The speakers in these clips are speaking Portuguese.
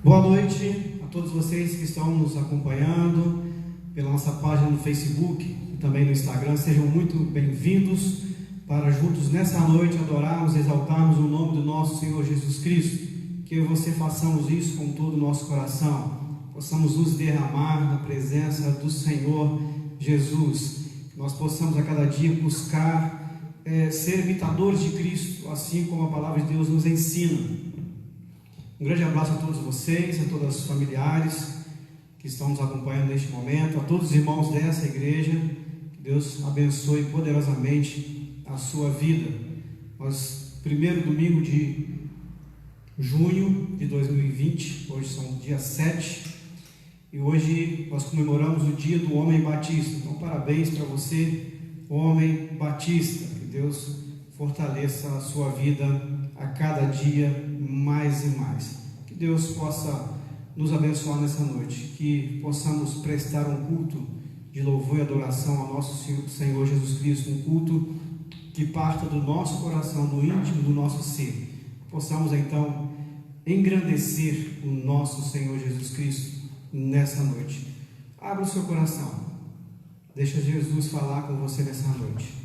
Boa noite a todos vocês que estão nos acompanhando pela nossa página no Facebook e também no Instagram. Sejam muito bem-vindos para juntos nessa noite adorarmos e exaltarmos o nome do nosso Senhor Jesus Cristo. Que eu e você façamos isso com todo o nosso coração, possamos nos derramar na presença do Senhor Jesus, que nós possamos a cada dia buscar ser imitadores de Cristo, assim como a palavra de Deus nos ensina. Um grande abraço a todos vocês, a todos os familiares que estão nos acompanhando neste momento, a todos os irmãos dessa igreja. Que Deus abençoe poderosamente a sua vida. Nós, primeiro domingo de junho de 2020, hoje são dia 7, e hoje nós comemoramos o dia do homem batista. Então parabéns para você, homem batista. Que Deus fortaleça a sua vida a cada dia mais e mais. Que Deus possa nos abençoar nessa noite, que possamos prestar um culto de louvor e adoração ao nosso Senhor Jesus Cristo, um culto que parta do nosso coração, do íntimo do nosso ser. Possamos então engrandecer o nosso Senhor Jesus Cristo nessa noite. Abra o seu coração, deixa Jesus falar com você nessa noite.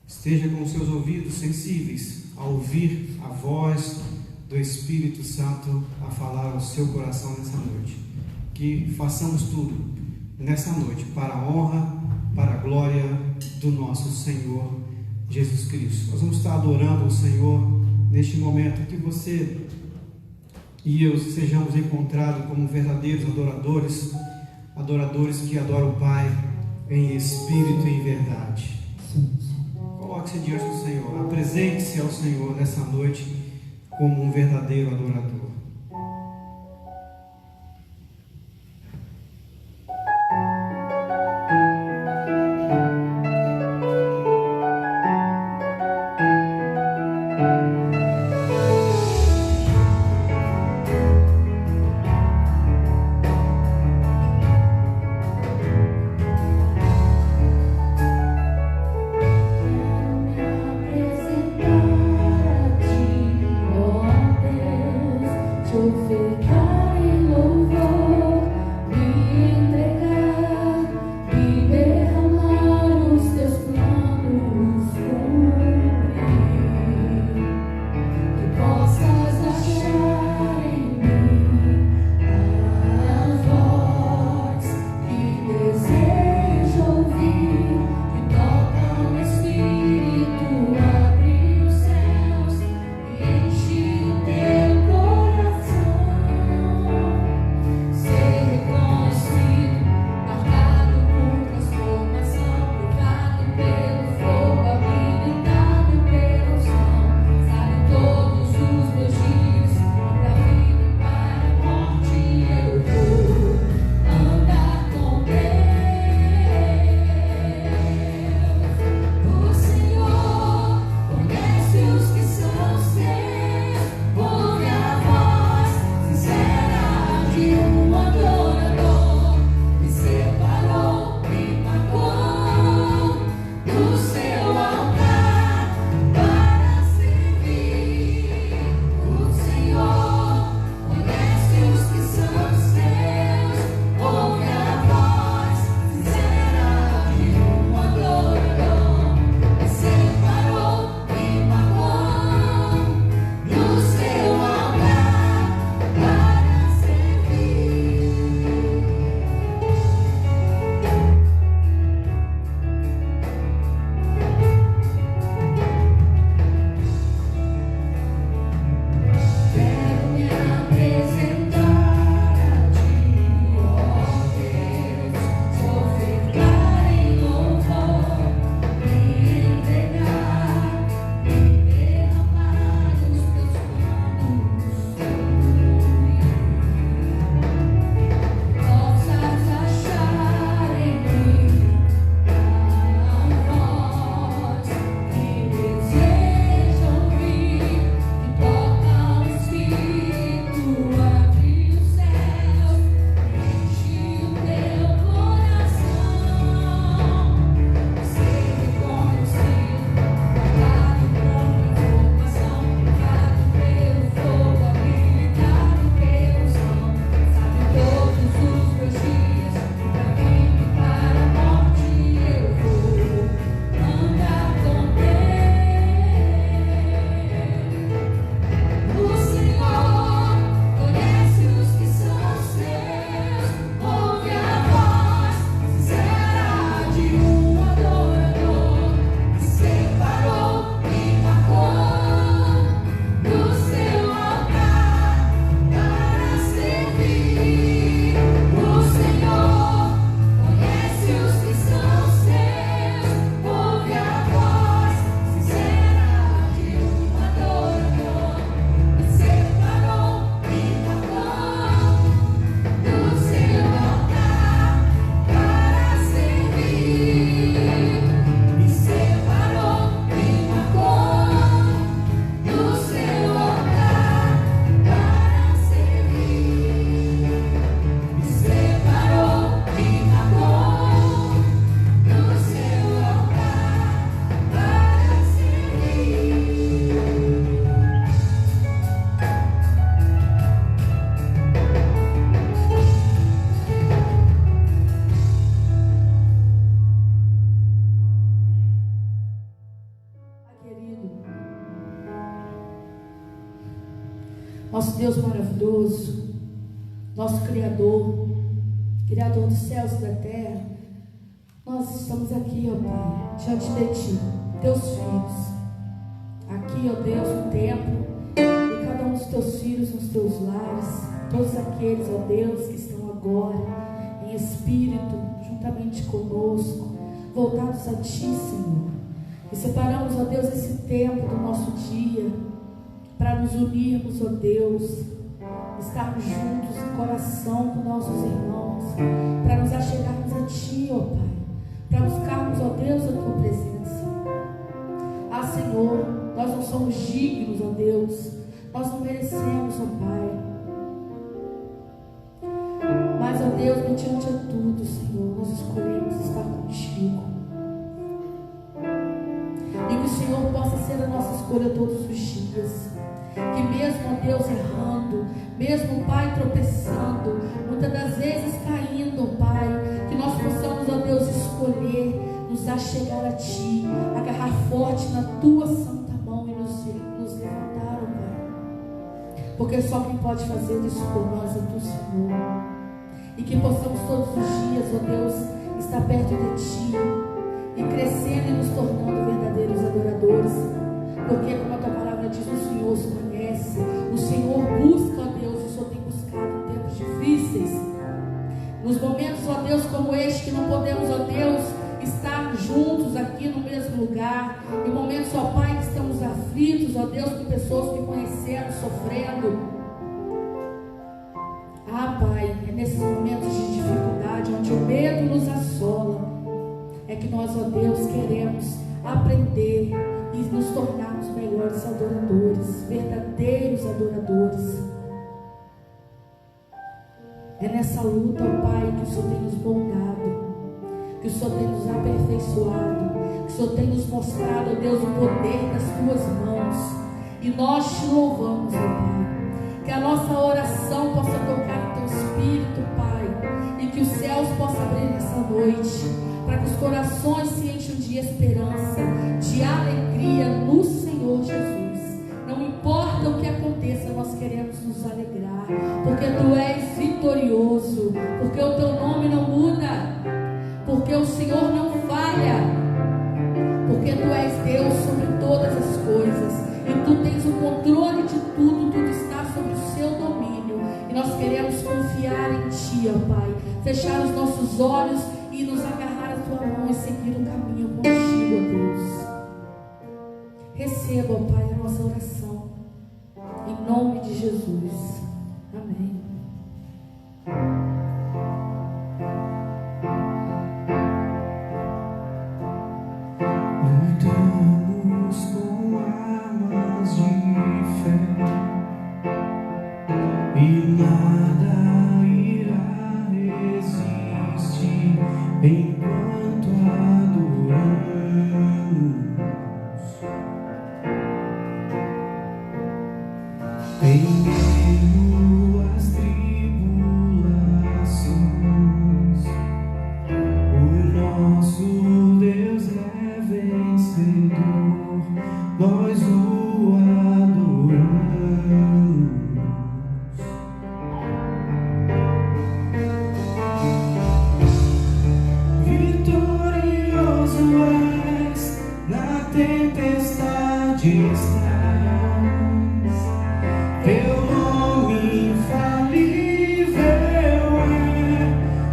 Esteja com os seus ouvidos sensíveis a ouvir a voz do Espírito Santo a falar ao seu coração nessa noite. Que façamos tudo nessa noite para a honra, para a glória do nosso Senhor Jesus Cristo. Nós vamos estar adorando o Senhor neste momento. Que você e eu sejamos encontrados como verdadeiros adoradores, adoradores que adoram o Pai em espírito e em verdade. Coloque-se diante do Senhor, apresente-se ao Senhor nessa noite como um verdadeiro adorador. Apresentar a ti, ó Deus. Deus maravilhoso, nosso Criador, Criador dos céus e da terra, nós estamos aqui, ó Pai, diante de Ti, Teus filhos, aqui, ó Deus, no templo, e cada um dos Teus filhos nos Teus lares, todos aqueles, ó Deus, que estão agora em espírito, juntamente conosco, voltados a Ti, Senhor, e separamos, ó Deus, esse tempo do nosso dia, para nos unirmos, ó Deus, estarmos juntos em coração com nossos irmãos, para nos achegarmos a Ti, ó Pai, para buscarmos, ó Deus, a Tua presença. Ah, Senhor, nós não somos dignos, ó Deus, nós não merecemos, ó Pai, mas, ó Deus, mediante a tudo, Senhor, nós escolhemos estar contigo, e que o Senhor possa ser a nossa escolha todos os dias. Que mesmo, ó Deus, errando, mesmo, Pai, tropeçando, muitas das vezes caindo, Pai, que nós possamos, ó Deus, escolher nos achegar a Ti, agarrar forte na Tua santa mão e nos levantar, ó Pai, porque só quem pode fazer isso por nós é Tu, Senhor. E que possamos todos os dias, ó Deus, estar perto de Ti e crescendo e nos tornando verdadeiros adoradores, porque, como a Tua palavra diz, o Senhor os conhece, o Senhor busca, ó Deus, o Senhor tem buscado em tempos difíceis, nos momentos, ó Deus, como este, que não podemos, ó Deus, estar juntos aqui no mesmo lugar, em momentos, ó Pai, que estamos aflitos, ó Deus, com pessoas que conheceram, sofrendo. Ah, Pai, é nesses momentos de dificuldade, onde o medo nos assola, é que nós, ó Deus, queremos aprender e nos tornarmos melhores adoradores, verdadeiros adoradores. É nessa luta, ó Pai, que o Senhor tem nos moldado, que o Senhor tem nos aperfeiçoado, que o Senhor tem nos mostrado, ó Deus, o poder das Tuas mãos, e nós Te louvamos, ó Pai, que a nossa oração possa tocar no Teu Espírito, Pai, e que os céus possam abrir nessa noite, para que os corações se enchem de esperança, de alegria no Senhor Jesus. Não importa o que aconteça, nós queremos nos alegrar, porque Tu és vitorioso, porque o Teu nome não muda, porque o Senhor não falha, porque Tu és Deus sobre todas as coisas, e Tu tens o controle de tudo, tudo está sob o Seu domínio, e nós queremos confiar em Ti, ó Pai, fechar os nossos olhos e nos agarrar a Tua mão e seguir o caminho contigo, ó Deus. Receba, ó Pai, a nossa oração, em nome de Jesus. Amém. Lutamos com armas de fé e nada irá resistir enquanto adoramos. Em meio às tribulações, o nosso Deus é vencedor, nós o adoramos. Vitorioso és, na tempestade estás, Teu nome infalível é,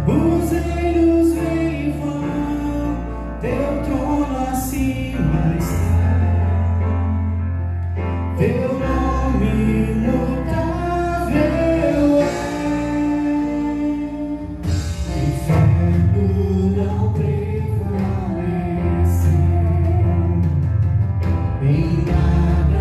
os reinos vêm e vão, Teu trono acima está, Teu nome imutável é, o inferno não prevaleceu, em nada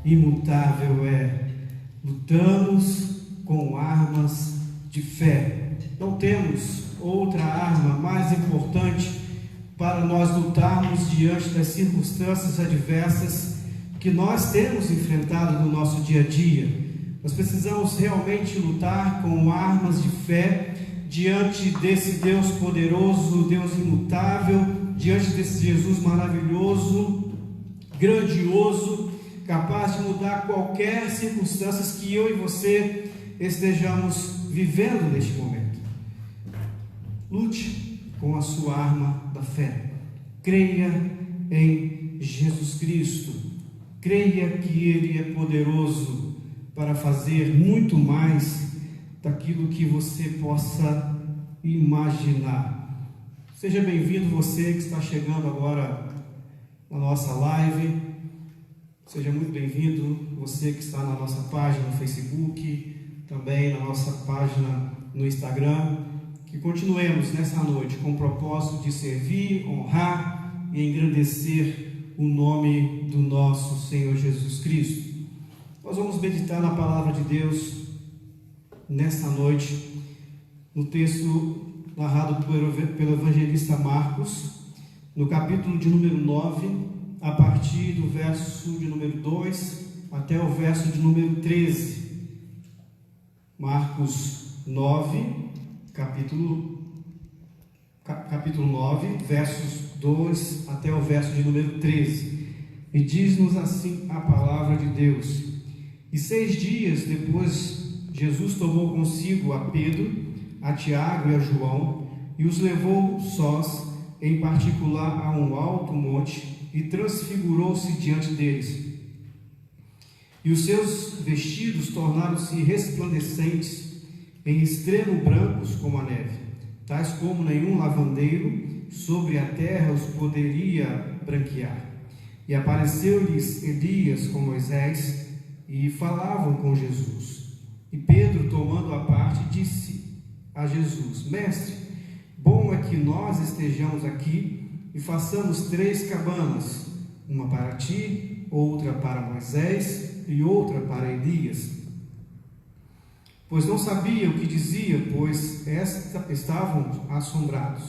Imutável é. Lutamos com armas de fé. Não temos outra arma mais importante para nós lutarmos diante das circunstâncias adversas que nós temos enfrentado no nosso dia a dia. Nós precisamos realmente lutar com armas de fé diante desse Deus poderoso, Deus imutável, diante desse Jesus maravilhoso, grandioso, capaz de mudar qualquer circunstância que eu e você estejamos vivendo neste momento. Lute com a sua arma da fé. Creia em Jesus Cristo. Creia que Ele é poderoso para fazer muito mais daquilo que você possa imaginar. Seja bem-vindo você que está chegando agora na nossa live. Seja muito bem-vindo você que está na nossa página no Facebook, também na nossa página no Instagram. Que continuemos nessa noite com o propósito de servir, honrar e engrandecer o nome do nosso Senhor Jesus Cristo. Nós vamos meditar na palavra de Deus nesta noite, no texto narrado pelo evangelista Marcos, no capítulo de número 9, a partir do verso de número 2 até o verso de número 13. Marcos 9, capítulo 9, versos 2 até o verso de número 13. E diz-nos assim a palavra de Deus: E 6 dias depois, Jesus tomou consigo a Pedro, a Tiago e a João, e os levou sós, em particular, a um alto monte, e transfigurou-se diante deles. E os seus vestidos tornaram-se resplandecentes, em extremo brancos como a neve, tais como nenhum lavandeiro sobre a terra os poderia branquear. E apareceu-lhes Elias com Moisés, e falavam com Jesus. E Pedro, tomando a parte, disse a Jesus: Mestre, bom é que nós estejamos aqui e façamos 3 cabanas, uma para ti, outra para Moisés e outra para Elias. Pois não sabia o que dizia, pois estavam assombrados.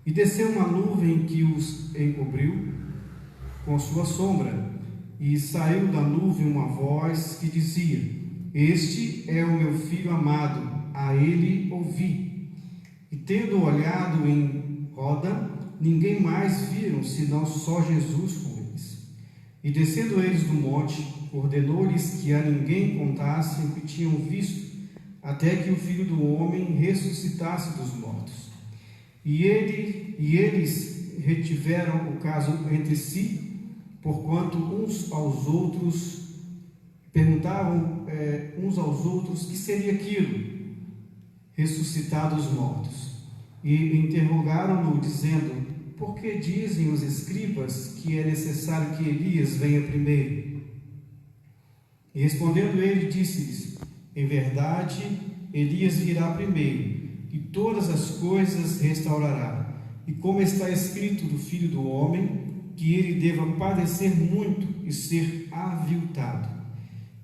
E desceu uma nuvem que os encobriu, com sua sombra. E saiu da nuvem uma voz que dizia: Este é o meu filho amado, a ele ouvi. E tendo olhado em roda, ninguém mais viram, senão só Jesus com eles. E descendo eles do monte, ordenou-lhes que a ninguém contassem o que tinham visto, até que o Filho do Homem ressuscitasse dos mortos. E eles retiveram o caso entre si, porquanto uns aos outros perguntavam uns aos outros que seria aquilo, ressuscitar dos mortos. E interrogaram-no, dizendo: Por que dizem os escribas que é necessário que Elias venha primeiro? E respondendo ele, disse-lhes: Em verdade, Elias virá primeiro, e todas as coisas restaurará. E como está escrito do Filho do Homem, que ele deva padecer muito e ser aviltado.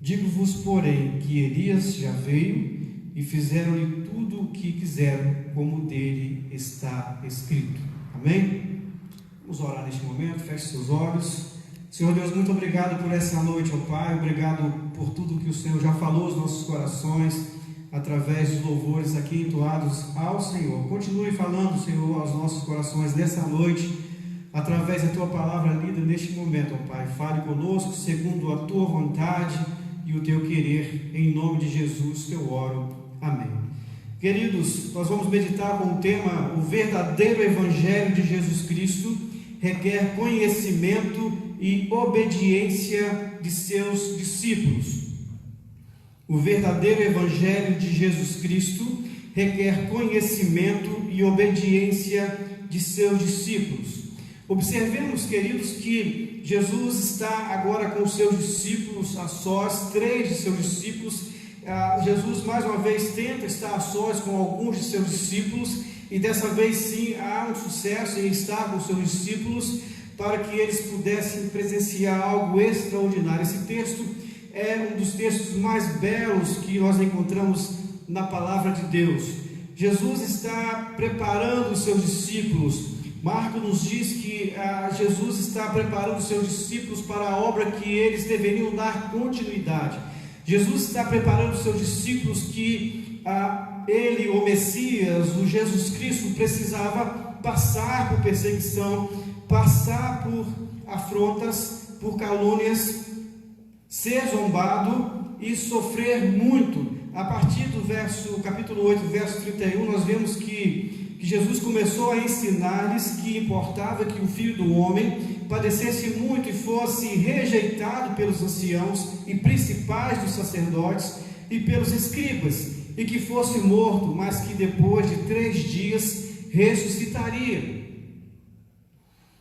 Digo-vos, porém, que Elias já veio, e fizeram-lhe tudo o que quiseram, como dele está escrito. Amém? Vamos orar neste momento, feche seus olhos. Senhor Deus, muito obrigado por essa noite, ó Pai. Obrigado por tudo que o Senhor já falou aos nossos corações, através dos louvores aqui entoados ao Senhor. Continue falando, Senhor, aos nossos corações nessa noite, através da Tua palavra lida neste momento, ó Pai. Fale conosco segundo a Tua vontade e o Teu querer, em nome de Jesus que eu oro. Amém. Queridos, nós vamos meditar com o tema: o verdadeiro Evangelho de Jesus Cristo requer conhecimento e obediência de seus discípulos. O verdadeiro Evangelho de Jesus Cristo requer conhecimento e obediência de seus discípulos. Observemos, queridos, que Jesus está agora com os seus discípulos a sós, 3 de seus discípulos. Jesus mais uma vez tenta estar a sós com alguns de seus discípulos, e dessa vez sim há um sucesso em estar com os seus discípulos, para que eles pudessem presenciar algo extraordinário. Esse texto é um dos textos mais belos que nós encontramos na palavra de Deus. Jesus está preparando os seus discípulos. Marcos nos diz que Jesus está preparando os seus discípulos para a obra que eles deveriam dar continuidade. Jesus está preparando os seus discípulos que ele, o Messias, o Jesus Cristo, precisava passar por perseguição, passar por afrontas, por calúnias, ser zombado e sofrer muito. A partir do capítulo 8, verso 31, nós vemos que Jesus começou a ensinar-lhes que importava que o Filho do Homem padecesse muito e fosse rejeitado pelos anciãos e principais dos sacerdotes e pelos escribas, e que fosse morto, mas que depois de 3 dias ressuscitaria.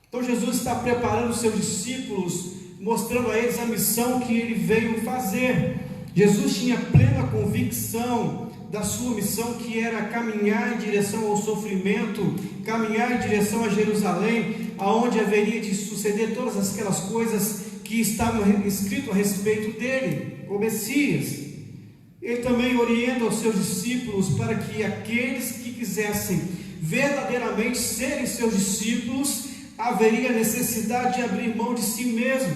Então Jesus está preparando os seus discípulos, mostrando a eles a missão que ele veio fazer. Jesus tinha plena convicção da sua missão, que era caminhar em direção ao sofrimento, caminhar em direção a Jerusalém, aonde haveria de suceder todas aquelas coisas que estavam escritas a respeito dele, o Messias. Ele também orienta os seus discípulos para que aqueles que quisessem verdadeiramente serem seus discípulos, haveria necessidade de abrir mão de si mesmo.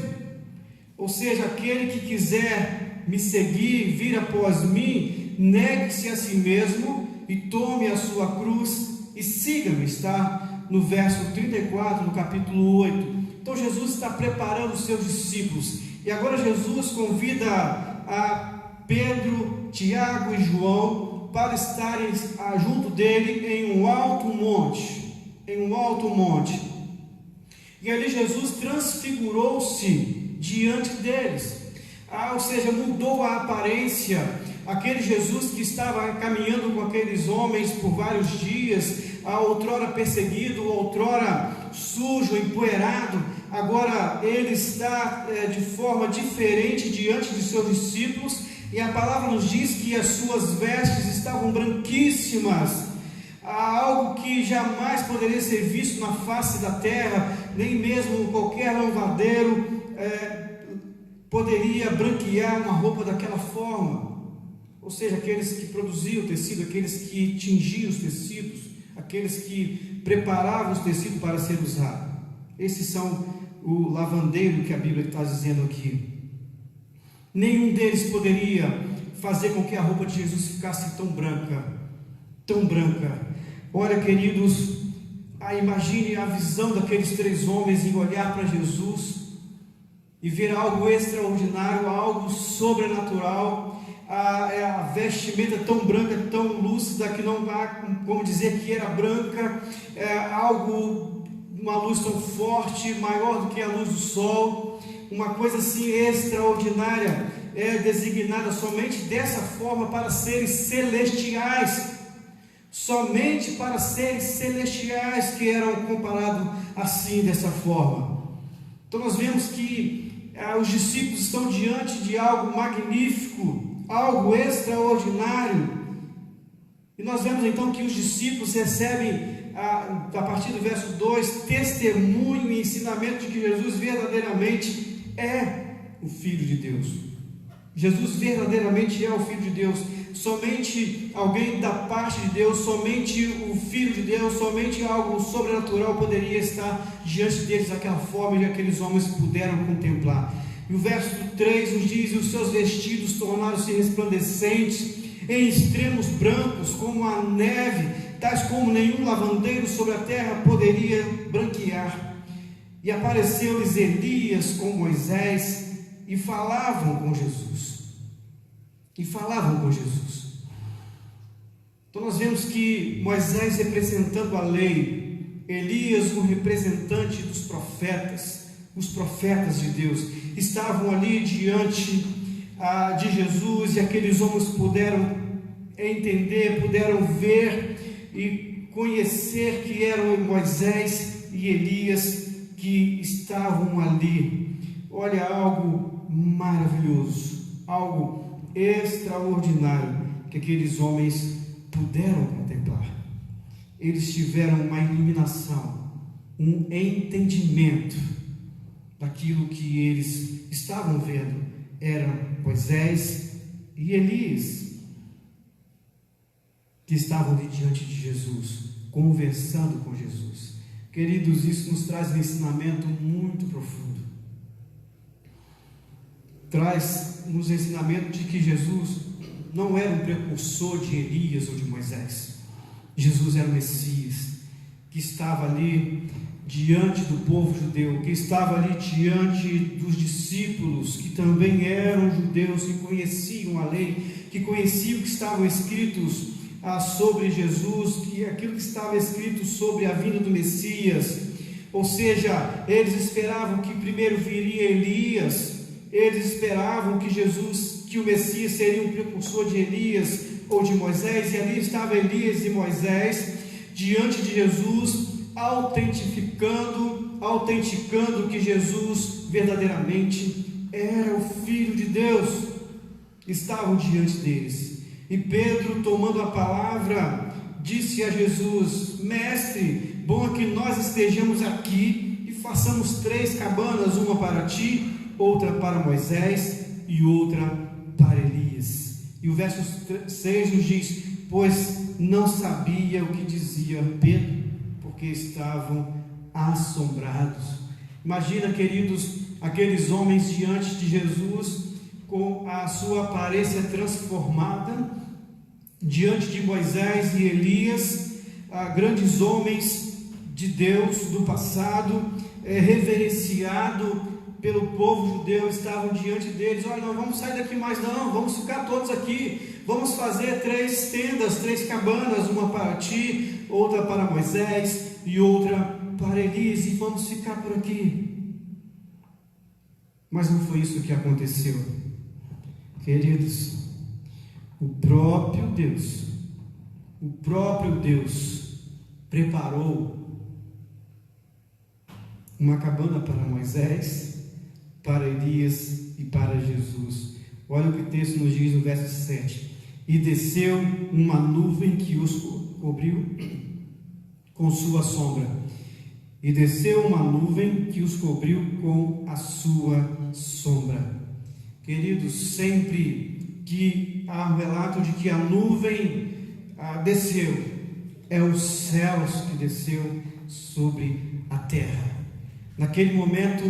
Ou seja, aquele que quiser me seguir, vir após mim, negue-se a si mesmo e tome a sua cruz e siga-me. Está no verso 34 do capítulo 8. Então Jesus está preparando os seus discípulos, e agora Jesus convida a Pedro, Tiago e João para estarem junto dele em um alto monte, e ali Jesus transfigurou-se diante deles, ou seja, mudou a aparência. Aquele Jesus que estava caminhando com aqueles homens por vários dias, outrora perseguido, outrora sujo, empoeirado, agora ele está de forma diferente diante de seus discípulos, e a palavra nos diz que as suas vestes estavam branquíssimas, algo que jamais poderia ser visto na face da terra, nem mesmo qualquer lavadeiro poderia branquear uma roupa daquela forma. Ou seja, aqueles que produziam o tecido, aqueles que tingiam os tecidos, aqueles que preparavam os tecidos para ser usado. Esses são o lavandeiro que a Bíblia está dizendo aqui. Nenhum deles poderia fazer com que a roupa de Jesus ficasse tão branca, tão branca. Olha, queridos, imagine a visão daqueles 3 homens em olhar para Jesus e ver algo extraordinário, algo sobrenatural, a vestimenta tão branca, tão lúcida, que não há como dizer que era branca, uma luz tão forte, maior do que a luz do sol, uma coisa assim extraordinária, designada somente dessa forma para seres celestiais, somente para seres celestiais que eram comparados assim, dessa forma. Então nós vemos que os discípulos estão diante de algo magnífico, algo extraordinário, e nós vemos então que os discípulos recebem, a partir do verso 2, testemunho e ensinamento de que Jesus verdadeiramente é o Filho de Deus. Jesus verdadeiramente é o Filho de Deus. Somente alguém da parte de Deus, somente o Filho de Deus, somente algo sobrenatural poderia estar diante deles daquela forma que aqueles homens puderam contemplar. E o verso 3 nos diz: os seus vestidos tornaram-se resplandecentes, em extremos brancos como a neve, tais como nenhum lavandeiro sobre a terra poderia branquear. E apareceu-lhes Elias com Moisés, e falavam com Jesus. Então nós vemos que Moisés representando a lei, Elias o representante dos profetas, os profetas de Deus, estavam ali diante de Jesus, e aqueles homens puderam entender, puderam ver e conhecer que eram Moisés e Elias que estavam ali. Olha, algo maravilhoso, algo extraordinário que aqueles homens puderam contemplar. Eles tiveram uma iluminação, um entendimento daquilo que eles estavam vendo. Eram Moisés e Elias que estavam ali diante de Jesus, conversando com Jesus. Queridos, isso nos traz um ensinamento muito profundo. Traz-nos o ensinamento de que Jesus não era um precursor de Elias ou de Moisés. Jesus era o Messias, que estava ali diante do povo judeu, que estava ali diante dos discípulos, que também eram judeus, que conheciam a lei, que conheciam o que estavam escritos sobre Jesus, que aquilo que estava escrito sobre a vinda do Messias. Ou seja, eles esperavam que primeiro viria Elias. Eles esperavam que o Messias seria um precursor de Elias ou de Moisés, e ali estava Elias e Moisés diante de Jesus, autenticando que Jesus verdadeiramente era o Filho de Deus. Estavam diante deles. E Pedro, tomando a palavra, disse a Jesus: Mestre, bom é que nós estejamos aqui e façamos 3 cabanas, uma para ti, outra para Moisés e outra para Elias. E o verso 6 nos diz: pois não sabia o que dizia Pedro, porque estavam assombrados. Imagina, queridos, aqueles homens diante de Jesus, com a sua aparência transformada, diante de Moisés e Elias, grandes homens de Deus do passado, reverenciado pelo povo judeu, estavam diante deles. Olha, não vamos sair daqui mais não, vamos ficar todos aqui, vamos fazer 3 tendas, 3 cabanas, uma para ti, outra para Moisés e outra para Elias, e vamos ficar por aqui. Mas não foi isso que aconteceu, queridos. O próprio Deus preparou uma cabana para Moisés, para Elias e para Jesus. Olha o que o texto nos diz no verso 7: e desceu uma nuvem que os cobriu com sua sombra. E desceu uma nuvem que os cobriu com a sua sombra. Queridos, sempre que há um relato de que a nuvem desceu, é os céus que desceu sobre a terra. Naquele momento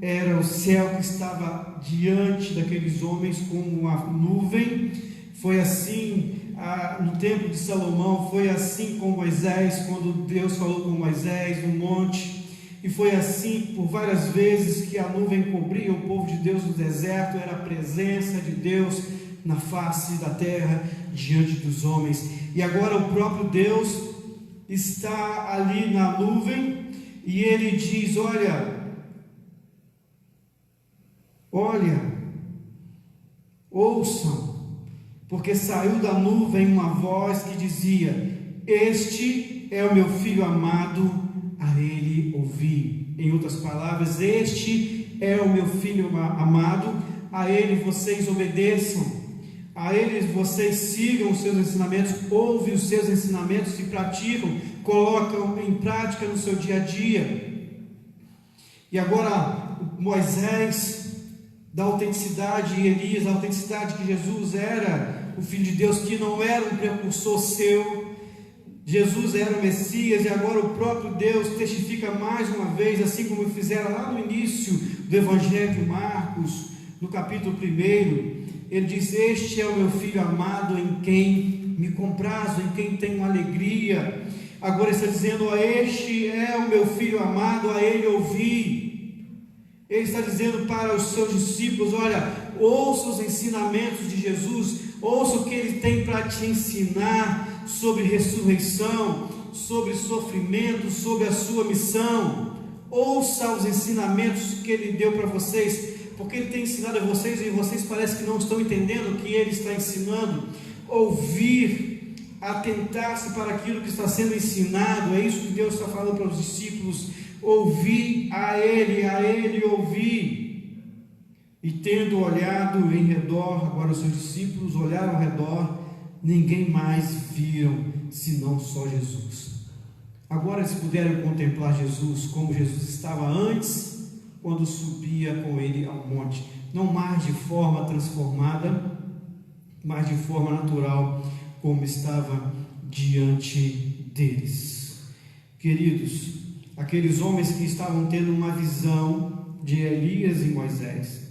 era o céu que estava diante daqueles homens como uma nuvem. Foi assim no tempo de Salomão, foi assim com Moisés, quando Deus falou com Moisés no monte, e foi assim por várias vezes que a nuvem cobria o povo de Deus no deserto. Era a presença de Deus na face da terra, diante dos homens. E agora o próprio Deus está ali na nuvem, e Ele diz: ouçam, porque saiu da nuvem uma voz que dizia: este é o meu filho amado, a ele ouvi. Em outras palavras, este é o meu filho amado, a ele vocês obedeçam, a ele vocês sigam os seus ensinamentos, ouvem os seus ensinamentos e praticam, colocam em prática no seu dia a dia. E agora Moisés da autenticidade, e Elias da autenticidade, que Jesus era o Filho de Deus, que não era um precursor seu. Jesus era o Messias, e agora o próprio Deus testifica mais uma vez, assim como fizeram lá no início do Evangelho de Marcos, no capítulo 1. Ele diz: este é o meu Filho amado, em quem me comprazo, em quem tenho alegria. Agora ele está dizendo: este é o meu Filho amado, a ele ouvi. Ele está dizendo para os seus discípulos: ouça os ensinamentos de Jesus, ouça o que Ele tem para te ensinar sobre ressurreição, sobre sofrimento, sobre a sua missão. Ouça os ensinamentos que Ele deu para vocês, porque Ele tem ensinado a vocês e vocês parecem que não estão entendendo o que Ele está ensinando. Ouvir, atentar-se para aquilo que está sendo ensinado, é isso que Deus está falando para os discípulos. Ouvi a ele ouvi. E tendo olhado em redor, agora os seus discípulos olharam ao redor, ninguém mais viram, senão só Jesus. Agora eles puderam contemplar Jesus como Jesus estava antes, quando subia com ele ao monte, não mais de forma transformada, mas de forma natural, como estava diante deles. Queridos, aqueles homens que estavam tendo uma visão de Elias e Moisés,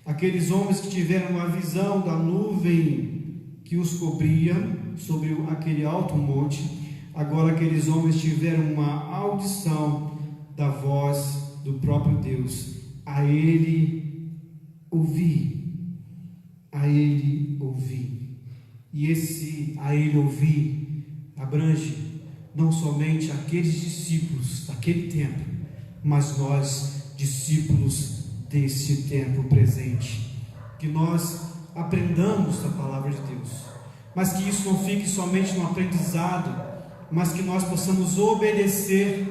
aqueles homens que tiveram uma visão da nuvem que os cobria sobre aquele alto monte, agora aqueles homens tiveram uma audição da voz do próprio Deus: a ele ouvi, a ele ouvi. E esse a ele ouvi abrange não somente aqueles discípulos daquele tempo, mas nós, discípulos desse tempo presente. Que nós aprendamos a palavra de Deus, mas que isso não fique somente no aprendizado, mas que nós possamos obedecer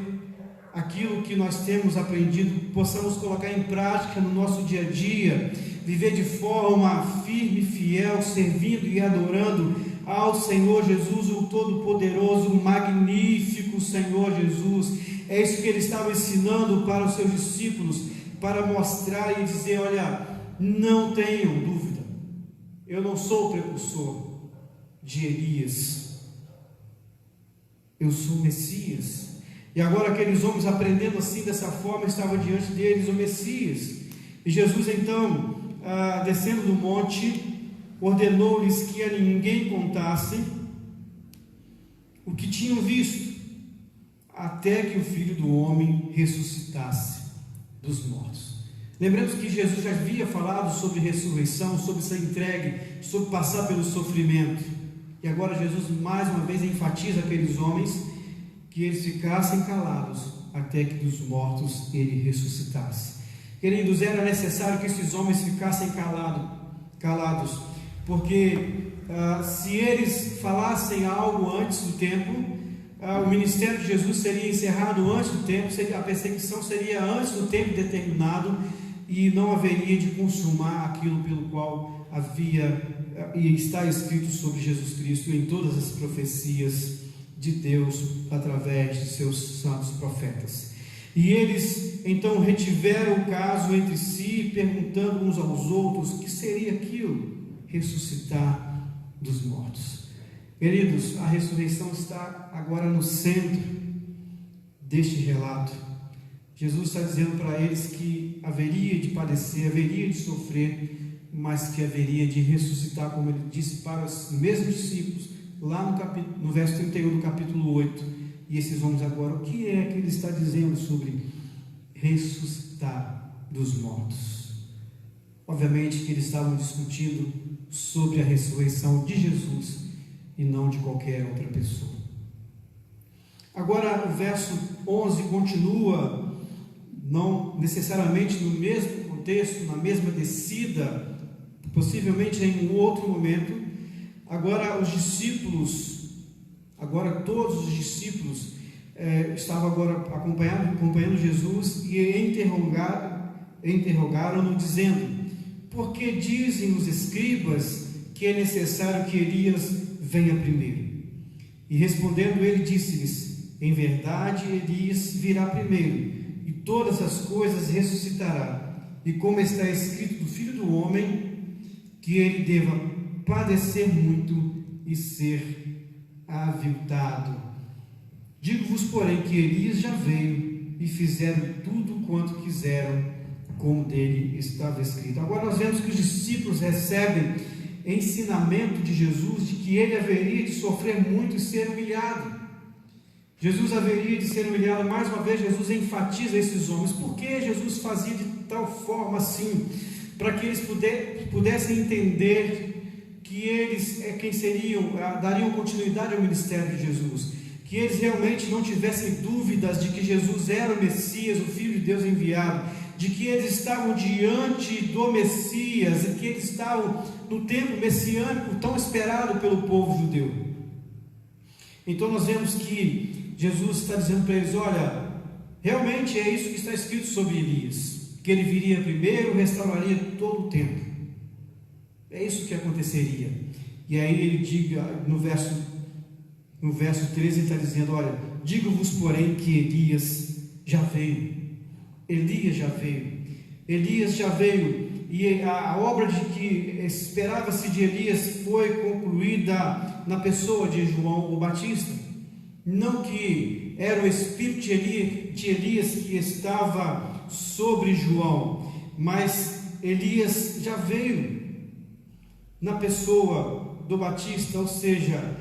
aquilo que nós temos aprendido, possamos colocar em prática no nosso dia a dia, viver de forma firme e fiel, servindo e adorando ao Senhor Jesus, o Todo-Poderoso, o magnífico Senhor Jesus. É isso que ele estava ensinando para os seus discípulos, para mostrar e dizer: não tenham dúvida, eu não sou o precursor de Elias, eu sou o Messias. E agora aqueles homens, aprendendo assim, dessa forma, estavam diante deles o Messias. E Jesus então, descendo do monte, ordenou-lhes que a ninguém contassem o que tinham visto, até que o Filho do Homem ressuscitasse dos mortos. Lembramos que Jesus já havia falado sobre ressurreição, sobre ser entregue, sobre passar pelo sofrimento. E agora Jesus mais uma vez enfatiza aqueles homens que eles ficassem calados até que dos mortos ele ressuscitasse. Queridos, era necessário que esses homens ficassem calados, porque se eles falassem algo antes do tempo, o ministério de Jesus seria encerrado antes do tempo, a perseguição seria antes do tempo determinado, e não haveria de consumar aquilo pelo qual havia e está escrito sobre Jesus Cristo em todas as profecias de Deus através de seus santos profetas. E eles então retiveram o caso entre si, perguntando uns aos outros: o que seria aquilo? Ressuscitar dos mortos. Queridos, a ressurreição está agora no centro deste relato. Jesus está dizendo para eles que haveria de padecer, haveria de sofrer, mas que haveria de ressuscitar, como ele disse para os mesmos discípulos, lá no verso 31 do capítulo 8. E esses vamos agora, o que é que ele está dizendo sobre ressuscitar dos mortos? Obviamente que eles estavam discutindo sobre a ressurreição de Jesus e não de qualquer outra pessoa. Agora o verso 11 continua, não necessariamente no mesmo contexto, na mesma descida, possivelmente em um outro momento. Agora os discípulos, agora todos os discípulos estavam agora acompanhando Jesus e interrogaram-no dizendo: por que dizem os escribas que é necessário que Elias venha primeiro? E respondendo ele, disse-lhes: em verdade, Elias virá primeiro, e todas as coisas ressuscitará. E como está escrito do Filho do Homem, que ele deva padecer muito e ser aviltado. Digo-vos, porém, que Elias já veio e fizeram tudo quanto quiseram, como dele estava escrito. Agora nós vemos que os discípulos recebem ensinamento de Jesus de que ele haveria de sofrer muito e ser humilhado. Jesus haveria de ser humilhado. Mais uma vez Jesus enfatiza esses homens. Por que Jesus fazia de tal forma assim? Para que eles pudessem entender que eles dariam continuidade ao ministério de Jesus, que eles realmente não tivessem dúvidas de que Jesus era o Messias, o Filho de Deus enviado, de que eles estavam diante do Messias e que eles estavam no tempo messiânico tão esperado pelo povo judeu. Então nós vemos que Jesus está dizendo para eles: olha, realmente é isso que está escrito sobre Elias, que ele viria primeiro, restauraria todo o tempo. É isso que aconteceria. E aí ele diga, no verso 13 ele está dizendo: olha, digo-vos porém que Elias já veio. Elias já veio, e a obra de que esperava-se de Elias foi concluída na pessoa de João o Batista. Não que era o espírito de Elias que estava sobre João, mas Elias já veio na pessoa do Batista, ou seja,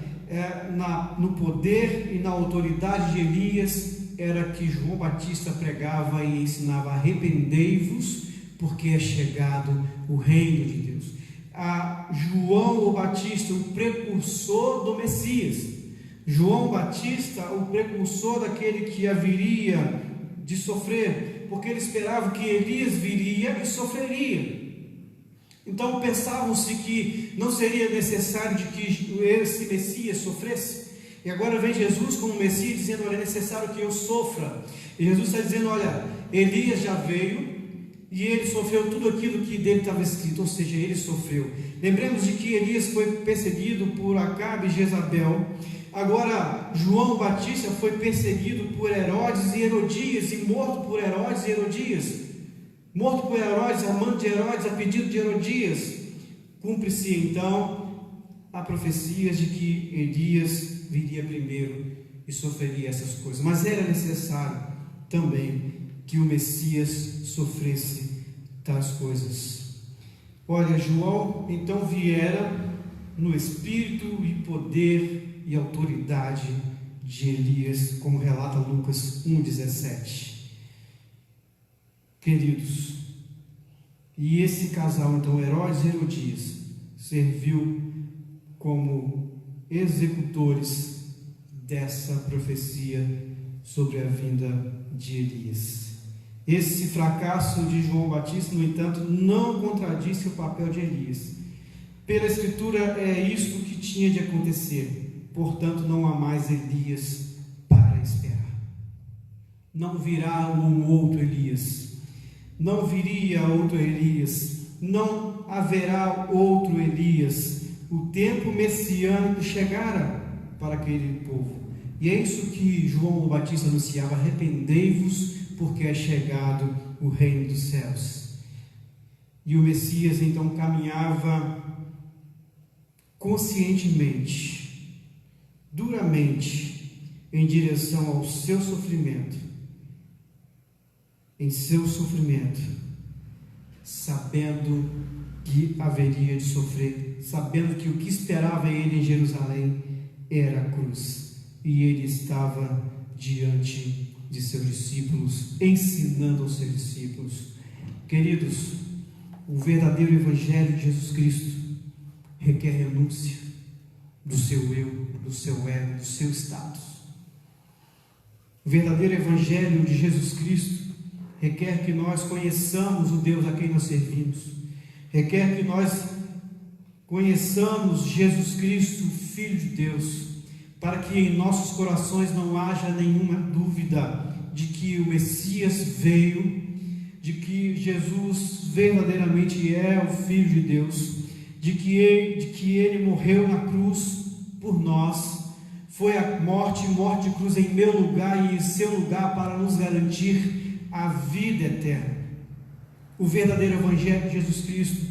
no poder e na autoridade de Elias era que João Batista pregava e ensinava: arrependei-vos, porque é chegado o reino de Deus. João o Batista, o precursor do Messias. João Batista, o precursor daquele que haveria de sofrer, porque ele esperava que Elias viria e sofreria. Então pensavam-se que não seria necessário de que esse Messias sofresse. E agora vem Jesus como Messias dizendo: olha, é necessário que eu sofra. E Jesus está dizendo: olha, Elias já veio e ele sofreu tudo aquilo que dele estava escrito, ou seja, ele sofreu. Lembremos de que Elias foi perseguido por Acabe e Jezabel. Agora João Batista foi perseguido por Herodes e Herodias, e morto por Herodes e Herodias. Morto por Herodes, amante de Herodes, a pedido de Herodias. Cumpre-se então a profecia de que Elias viria primeiro e sofreria essas coisas. Mas era necessário também que o Messias sofresse tais coisas. Olha, João então viera no espírito e poder e autoridade de Elias, como relata Lucas 1,17. Queridos, e esse casal então, Herodes e Herodias, serviu como executores dessa profecia sobre a vinda de Elias. Esse fracasso de João Batista, no entanto, não contradisse o papel de Elias. Pela Escritura é isto que tinha de acontecer. Portanto, não há mais Elias para esperar. Não virá um outro Elias. Não viria outro Elias. Não haverá outro Elias. O tempo messiânico chegara para aquele povo. E é isso que João o Batista anunciava: arrependei-vos, porque é chegado o reino dos céus. E o Messias então caminhava conscientemente, duramente, em direção ao seu sofrimento, em seu sofrimento, sabendo que haveria de sofrer, sabendo que o que esperava ele em Jerusalém era a cruz, e ele estava diante de seus discípulos, ensinando aos seus discípulos. Queridos, o verdadeiro Evangelho de Jesus Cristo requer renúncia do seu eu, do seu ego, do seu status. O verdadeiro Evangelho de Jesus Cristo requer que nós conheçamos o Deus a quem nós servimos, requer que nós conheçamos Jesus Cristo, Filho de Deus, para que em nossos corações não haja nenhuma dúvida de que o Messias veio, de que Jesus verdadeiramente é o Filho de Deus, de que ele morreu na cruz por nós, foi a morte de cruz em meu lugar e em seu lugar para nos garantir a vida eterna. O verdadeiro Evangelho de Jesus Cristo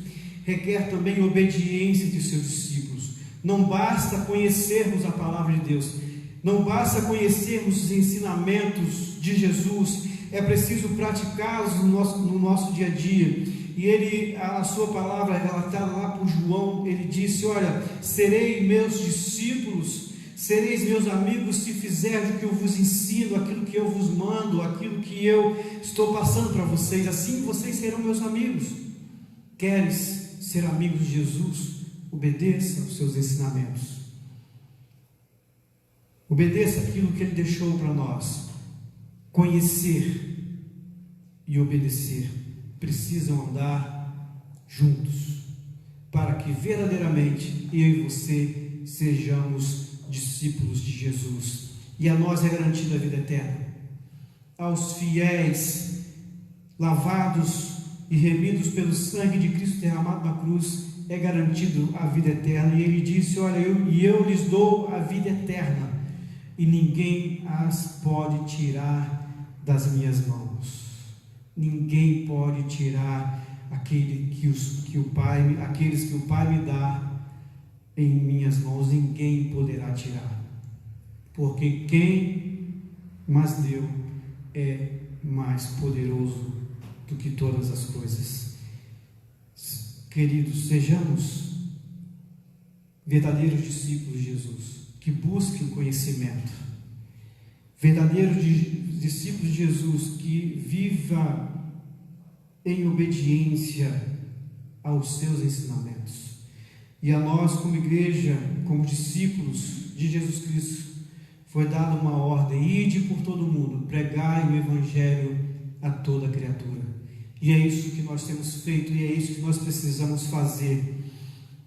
requer também obediência de seus discípulos. Não basta conhecermos a palavra de Deus, não basta conhecermos os ensinamentos de Jesus, é preciso praticá-los no nosso dia a dia. E a sua palavra relatada lá por João, ele disse: olha, serei meus discípulos, sereis meus amigos se fizerdes o que eu vos ensino, aquilo que eu vos mando, aquilo que eu estou passando para vocês, assim vocês serão meus amigos. Queres ser amigo de Jesus? Obedeça aos seus ensinamentos, obedeça aquilo que ele deixou para nós. Conhecer e obedecer precisam andar juntos, para que verdadeiramente eu e você sejamos discípulos de Jesus, e a nós é garantida a vida eterna. Aos fiéis, lavados e remidos pelo sangue de Cristo derramado na cruz, é garantido a vida eterna. E ele disse: olha, eu lhes dou a vida eterna, e ninguém as pode tirar das minhas mãos. Ninguém pode tirar aqueles que o Pai me dá em minhas mãos, ninguém poderá tirar, porque quem mais deu é mais poderoso do que todas as coisas. Queridos, sejamos verdadeiros discípulos de Jesus, que busquem o conhecimento, verdadeiros discípulos de Jesus, que viva em obediência aos seus ensinamentos. E a nós, como igreja, como discípulos de Jesus Cristo, foi dada uma ordem: ide por todo o mundo, pregai o Evangelho a toda criatura. E é isso que nós temos feito, e é isso que nós precisamos fazer: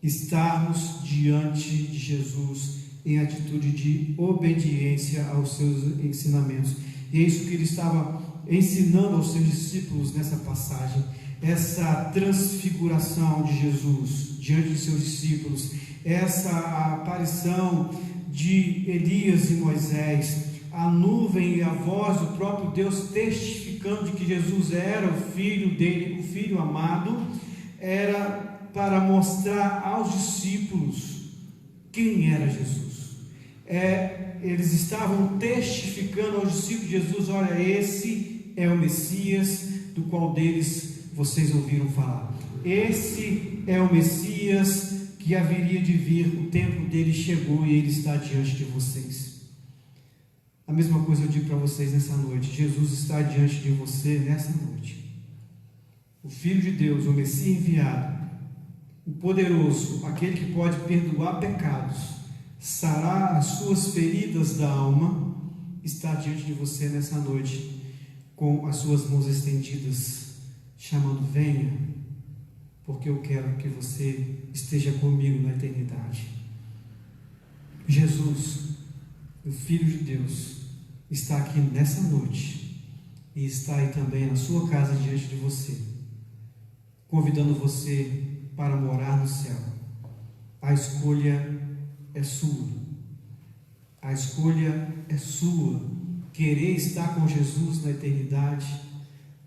estarmos diante de Jesus em atitude de obediência aos seus ensinamentos. E é isso que ele estava ensinando aos seus discípulos nessa passagem, essa transfiguração de Jesus diante de seus discípulos, essa aparição de Elias e Moisés, a nuvem e a voz do próprio Deus testificando de que Jesus era o Filho dele, o Filho amado, era para mostrar aos discípulos quem era Jesus. Eles estavam testificando aos discípulos de Jesus: olha, esse é o Messias do qual vocês ouviram falar. Esse é o Messias que haveria de vir, o tempo dele chegou e ele está diante de vocês. A mesma coisa eu digo para vocês nessa noite: Jesus está diante de você nessa noite. O Filho de Deus, o Messias enviado, o poderoso, aquele que pode perdoar pecados, sarar as suas feridas da alma, está diante de você nessa noite, com as suas mãos estendidas, chamando: venha, porque eu quero que você esteja comigo na eternidade. Jesus, o Filho de Deus, está aqui nessa noite, e está aí também na sua casa diante de você, convidando você para morar no céu. A escolha é sua, a escolha é sua: querer estar com Jesus na eternidade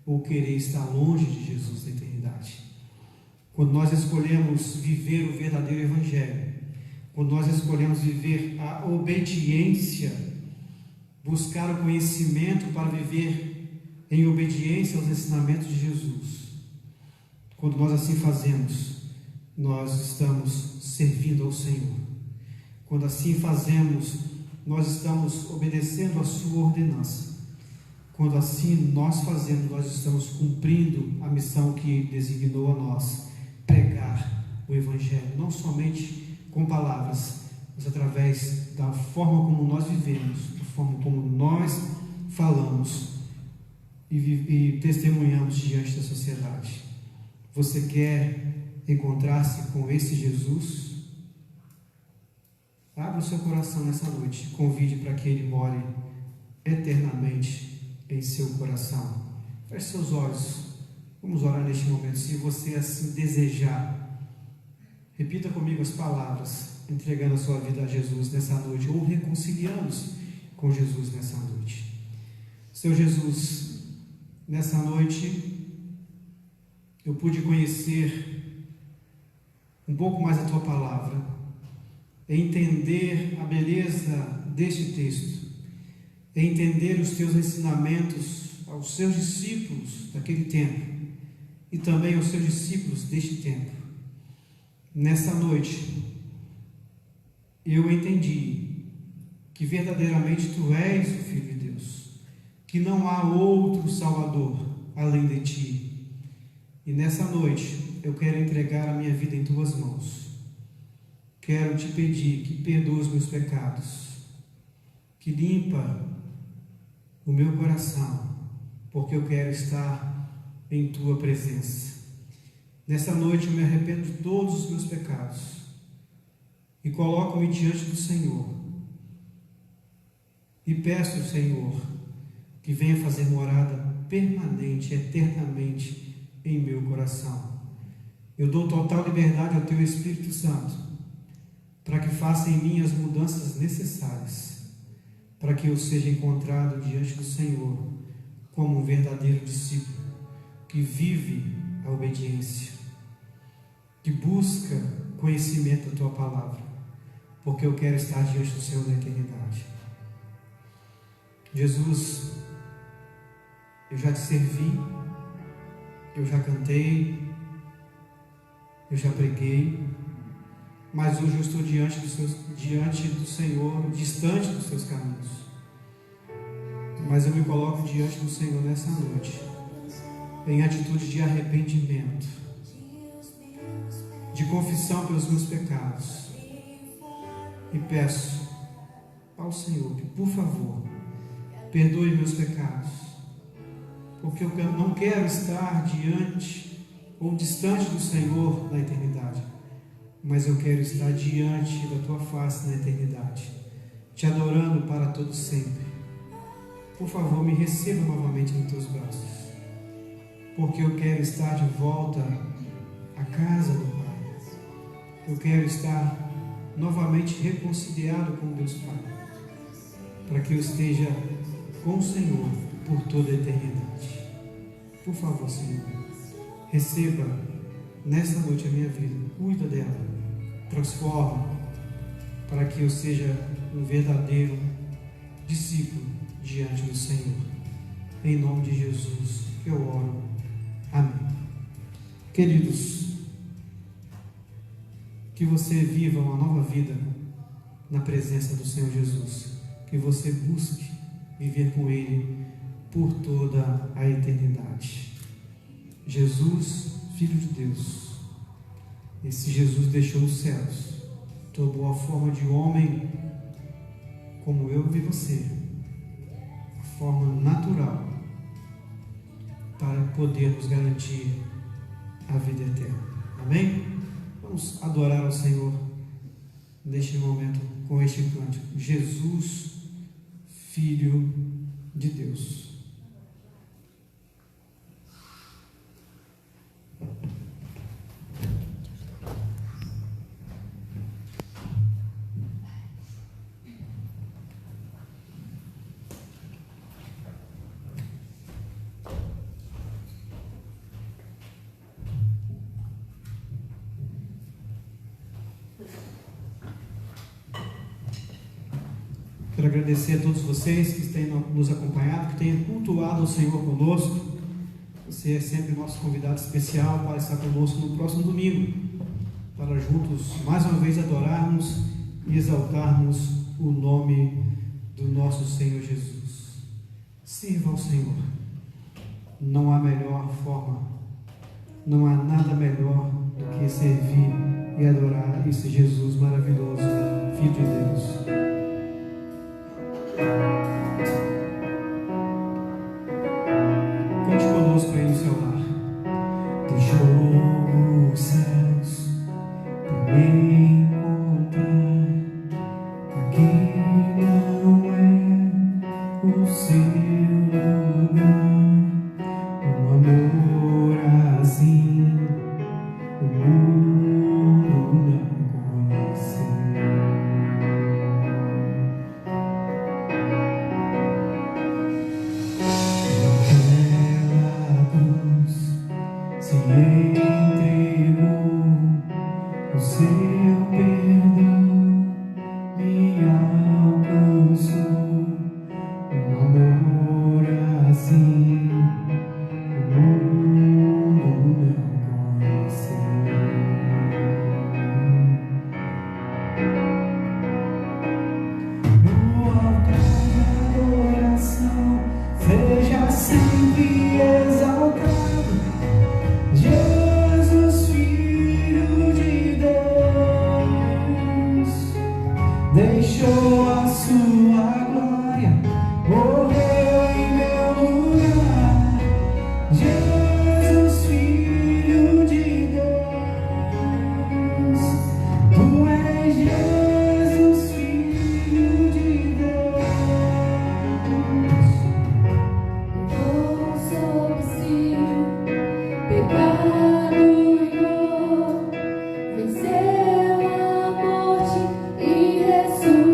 ou querer estar longe de Jesus na eternidade. Quando nós escolhemos viver o verdadeiro Evangelho, quando nós escolhemos viver a obediência, buscar o conhecimento para viver em obediência aos ensinamentos de Jesus. Quando nós assim fazemos, nós estamos servindo ao Senhor. Quando assim fazemos, nós estamos obedecendo a sua ordenança. Quando assim nós fazemos, nós estamos cumprindo a missão que designou a nós: pregar o Evangelho, não somente com palavras, mas através da forma como nós vivemos, da forma como nós falamos e testemunhamos diante da sociedade. Você quer encontrar-se com esse Jesus? Abra o seu coração nessa noite, convide para que Ele more eternamente em seu coração. Feche seus olhos, vamos orar neste momento. Se você assim desejar, repita comigo as palavras, entregando a sua vida a Jesus nessa noite, ou reconciliando-se com Jesus nessa noite. Seu Jesus, nessa noite eu pude conhecer um pouco mais a tua palavra, entender a beleza deste texto, entender os teus ensinamentos aos seus discípulos daquele tempo e também aos seus discípulos deste tempo. Nessa noite eu entendi que verdadeiramente tu és o Filho de Deus, que não há outro Salvador além de ti. E nessa noite eu quero entregar a minha vida em tuas mãos. Quero te pedir que perdoe os meus pecados, que limpa o meu coração, porque eu quero estar em tua presença. Nessa noite eu me arrependo de todos os meus pecados e coloco-me diante do Senhor e peço ao Senhor que venha fazer morada permanente, eternamente em meu coração. Eu dou total liberdade ao teu Espírito Santo para que faça em mim as mudanças necessárias, para que eu seja encontrado diante do Senhor como um verdadeiro discípulo, que vive a obediência, que busca conhecimento da tua palavra, porque eu quero estar diante do Senhor na eternidade. Jesus, eu já te servi, eu já cantei, eu já preguei, mas hoje eu estou diante do Senhor, distante dos seus caminhos. Mas eu me coloco diante do Senhor nessa noite, em atitude de arrependimento, de confissão pelos meus pecados, e peço ao Senhor que, por favor, perdoe meus pecados, porque eu não quero estar diante ou distante do Senhor na eternidade, mas eu quero estar diante da tua face na eternidade, te adorando para todo sempre. Por favor, me receba novamente nos teus braços, porque eu quero estar de volta à casa do Pai. Eu quero estar novamente reconciliado com Deus Pai, para que eu esteja com o Senhor por toda a eternidade. Por favor, Senhor, receba nessa noite a minha vida, cuida dela, transforma, para que eu seja um verdadeiro discípulo diante do Senhor. Em nome de Jesus que eu oro. Amém. Queridos, que você viva uma nova vida na presença do Senhor Jesus, que você busque viver com Ele por toda a eternidade. Jesus, Filho de Deus, esse Jesus deixou os céus, tomou a forma de homem como eu e você, a forma natural, para poder nos garantir a vida eterna. Amém? Vamos adorar ao Senhor neste momento com este cântico. Jesus, Filho de Deus. Quero agradecer a todos vocês que têm nos acompanhado, que têm cultuado o Senhor conosco. Você é sempre nosso convidado especial para estar conosco no próximo domingo, para juntos mais uma vez adorarmos e exaltarmos o nome do nosso Senhor Jesus. Sirva ao Senhor. Não há melhor forma, não há nada melhor do que servir e adorar esse Jesus maravilhoso, Filho de Deus. Conte conosco aí no seu lar. Deixou os céus para me encontrar. Aqui não é o seu lugar. Um amor assim o mundo não conheceu. Naquela cruz se entregou, o seu perdão me alcançou. Um amor assim o mundo não conheceu. No altar de adoração seja sempre exaltado, Jesus, Filho de Deus. Deixou a sua glória, morreu em meu lugar. Jesus, Filho de Deus. Tu és Jesus, Filho de Deus. Levou sobre si pecado e dor, venceu a morte e ressuscitou.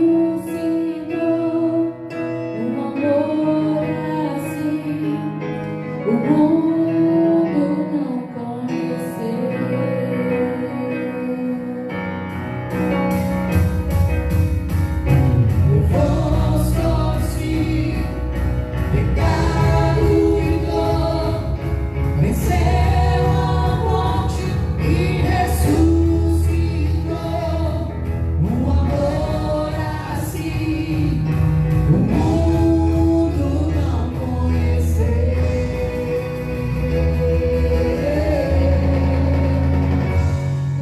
Um amor assim o mundo não conheceu. Levou sobre si pecado e dor, venceu a morte e ressuscitou. Um amor assim o mundo não conheceu.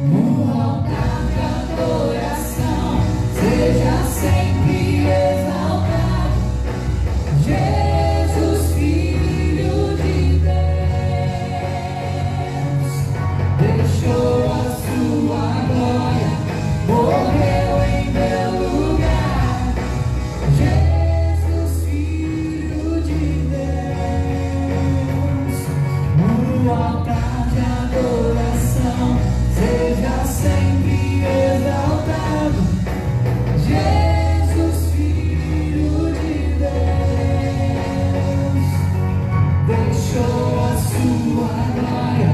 No altar de adoração seja sempre exaltado, Jesus, Filho de Deus. Deixou a sua glória, morreu em meu lugar. Jesus, Filho de Deus. No altar de adoração seja sempre exaltado, Jesus, Filho de Deus. Deixou a sua glória,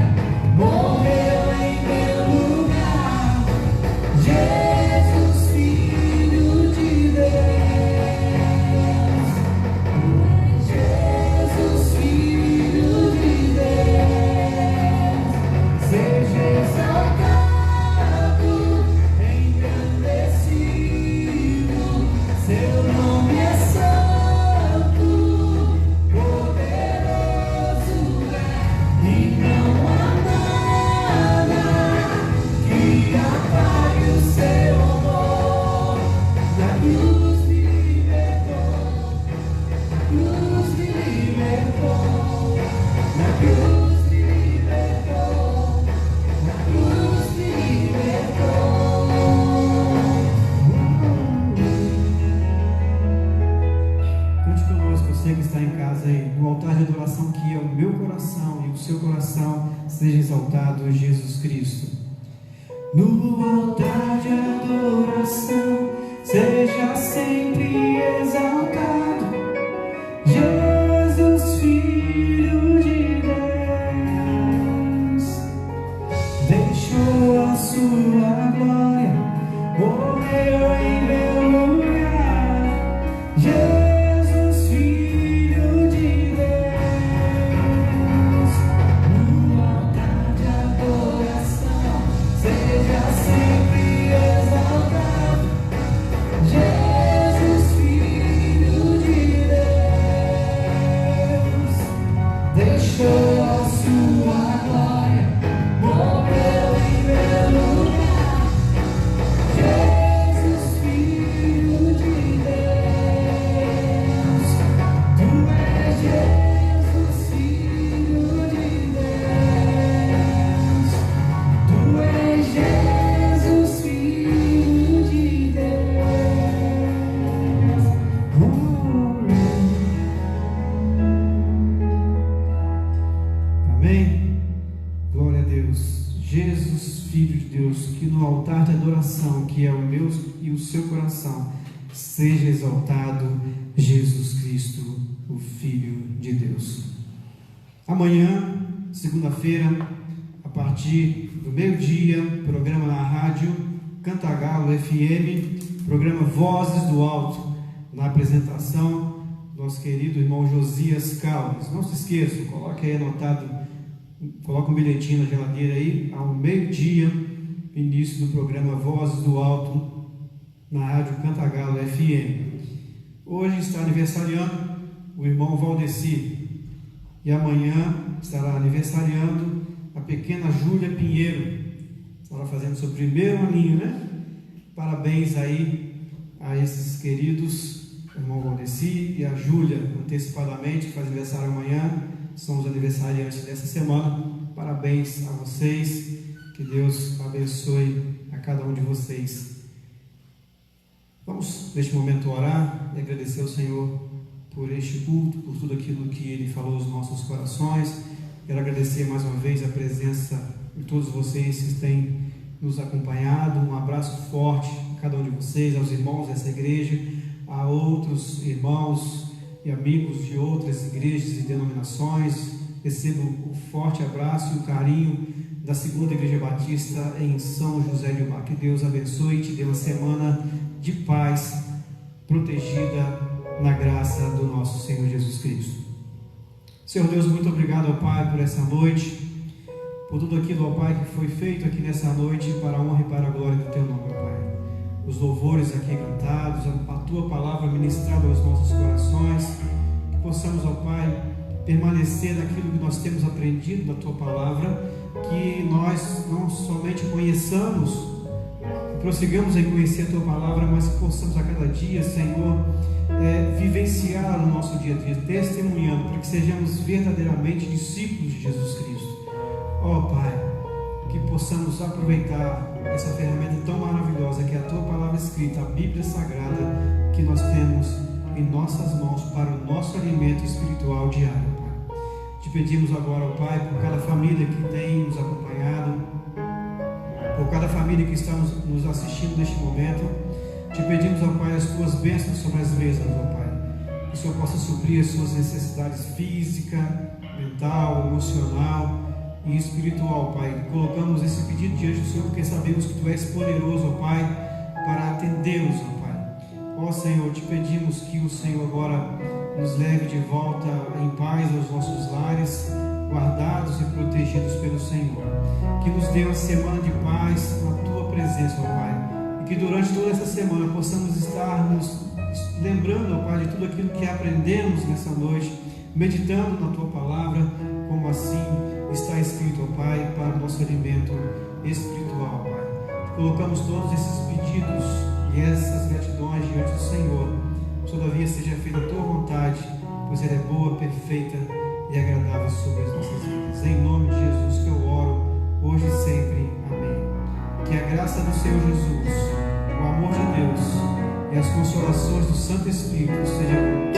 morreu em meu lugar. Jesus, Filho de Deus. Jesus, Filho de Deus. Seja exaltado, engrandecido. Seu nome é santo, poderoso é, e não há nada que apague o seu amor. Na cruz me libertou, na cruz me libertou, na cruz me libertou, na cruz me libertou. Cante conosco, você que está em casa aí, no altar de adoração que é o meu coração e o seu coração, seja exaltado Jesus Cristo. No altar de adoração seja sempre exaltado, Jesus, Filho de Deus. Deixou a sua glória, morreu em meu lugar. Que é o meu e o seu coração, seja exaltado Jesus Cristo, o Filho de Deus. Amanhã, segunda-feira, a partir do meio-dia, programa na rádio Cantagalo FM, programa Vozes do Alto, na apresentação nosso querido irmão Josias Caldas. Não se esqueçam, coloque aí anotado, coloque um bilhetinho na geladeira aí, ao meio-dia, início do programa Vozes do Alto, na rádio Cantagalo FM. Hoje está aniversariando o irmão Valdeci, e amanhã estará aniversariando a pequena Júlia Pinheiro, estará fazendo seu primeiro aninho, né? Parabéns aí a esses queridos, o irmão Valdeci e a Júlia, antecipadamente, que faz aniversário amanhã, são os aniversariantes dessa semana. Parabéns a vocês. Que Deus abençoe a cada um de vocês. Vamos, neste momento, orar e agradecer ao Senhor por este culto, por tudo aquilo que Ele falou aos nossos corações. Quero agradecer mais uma vez a presença de todos vocês que têm nos acompanhado. Um abraço forte a cada um de vocês, aos irmãos dessa igreja, a outros irmãos e amigos de outras igrejas e denominações. Recebo um forte abraço e o carinho da Segunda Igreja Batista em São José de Ubá. Que Deus abençoe e te dê uma semana de paz, protegida na graça do nosso Senhor Jesus Cristo. Senhor Deus, muito obrigado, ó Pai, por essa noite, por tudo aquilo, ó Pai, que foi feito aqui nessa noite para a honra e para a glória do Teu nome, ó Pai. Os louvores aqui cantados, a Tua palavra ministrada aos nossos corações, que possamos, ó Pai, permanecer naquilo que nós temos aprendido da Tua palavra, que nós não somente conheçamos, que prossigamos em conhecer a Tua palavra, mas que possamos a cada dia, Senhor, vivenciar no nosso dia a dia, testemunhando, para que sejamos verdadeiramente discípulos de Jesus Cristo. Ó Pai, que possamos aproveitar essa ferramenta tão maravilhosa que é a Tua palavra escrita, a Bíblia Sagrada, que nós temos em nossas mãos para o nosso alimento espiritual diário. Te pedimos agora, ó Pai, por cada família que tem nos acompanhado, por cada família que está nos assistindo neste momento. Te pedimos, ó Pai, as Tuas bênçãos sobre as mesmas, ó Pai. Que o Senhor possa suprir as suas necessidades física, mental, emocional e espiritual, Pai. Colocamos esse pedido diante do Senhor porque sabemos que Tu és poderoso, ó Pai, para atendê-los, ó Pai. Ó Senhor, te pedimos que o Senhor agora nos leve de volta em paz aos nossos lares, guardados e protegidos pelo Senhor. Que nos dê uma semana de paz na Tua presença, ó Pai. E que durante toda essa semana possamos estar nos lembrando, ó Pai, de tudo aquilo que aprendemos nessa noite, meditando na Tua palavra, como assim está escrito, ó Pai, para o nosso alimento espiritual, ó Pai. Colocamos todos esses pedidos e essas gratidões diante do Senhor. Todavia seja feita a Tua vontade, pois ela é boa, perfeita e agradável sobre as nossas vidas. Em nome de Jesus que eu oro, hoje e sempre. Amém. Que a graça do Senhor Jesus, o amor de Deus e as consolações do Santo Espírito sejam